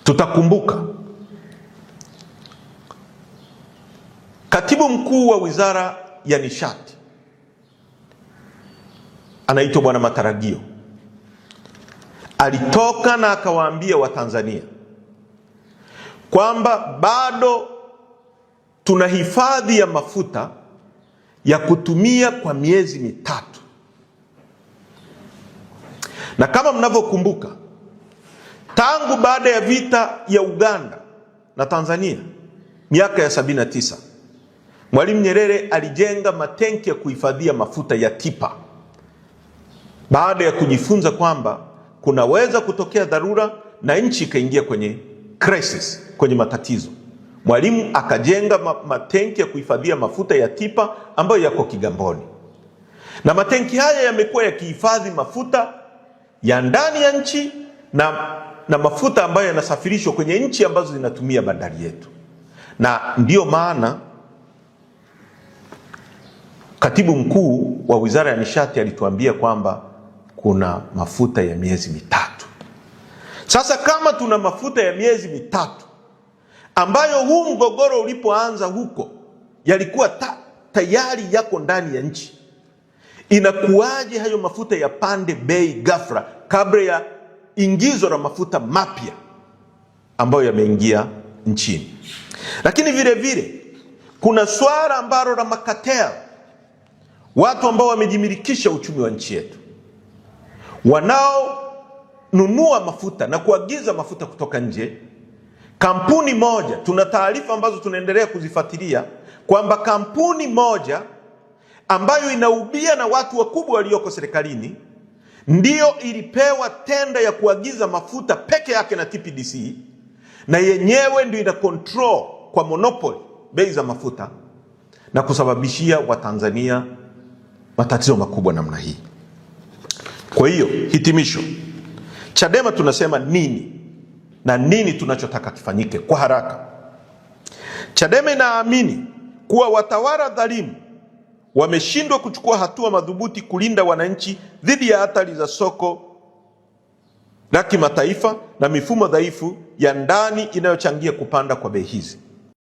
Tutakumbuka katibu mkuu wa Wizara ya Nishati anaitwa Bwana Mataragio alitoka na akawaambia Watanzania kwamba bado tuna hifadhi ya mafuta ya kutumia kwa miezi mitatu. Na kama mnavyokumbuka, tangu baada ya vita ya Uganda na Tanzania miaka ya 79, Mwalimu Nyerere alijenga matenki ya kuhifadhia mafuta ya Tipa baada ya kujifunza kwamba kunaweza kutokea dharura na nchi ikaingia kwenye crisis, kwenye matatizo. Mwalimu akajenga matenki ya kuhifadhia mafuta ya Tipa ambayo yako Kigamboni, na matenki haya yamekuwa yakihifadhi mafuta ya ndani ya nchi na mafuta ambayo yanasafirishwa kwenye nchi ambazo zinatumia bandari yetu. Na ndiyo maana katibu mkuu wa Wizara ya Nishati alituambia kwamba kuna mafuta ya miezi mitatu. Sasa kama tuna mafuta ya miezi mitatu ambayo huu mgogoro ulipoanza huko yalikuwa tayari yako ndani ya nchi, inakuwaje hayo mafuta yapande bei ghafla kabla ya ingizo la mafuta mapya ambayo yameingia nchini? Lakini vile vile kuna swala ambalo la makatel, watu ambao wamejimilikisha uchumi wa nchi yetu, wanaonunua mafuta na kuagiza mafuta kutoka nje. Kampuni moja, tuna taarifa ambazo tunaendelea kuzifuatilia kwamba kampuni moja ambayo inaubia na watu wakubwa walioko serikalini ndiyo ilipewa tenda ya kuagiza mafuta peke yake na TPDC, na yenyewe ndio ina control kwa monopoly bei za mafuta na kusababishia Watanzania matatizo makubwa namna hii. Kwa hiyo hitimisho, Chadema tunasema nini na nini tunachotaka kifanyike kwa haraka? Chadema inaamini kuwa watawala dhalimu wameshindwa kuchukua hatua madhubuti kulinda wananchi dhidi ya hatari za soko la kimataifa na mifumo dhaifu ya ndani inayochangia kupanda kwa bei hizi.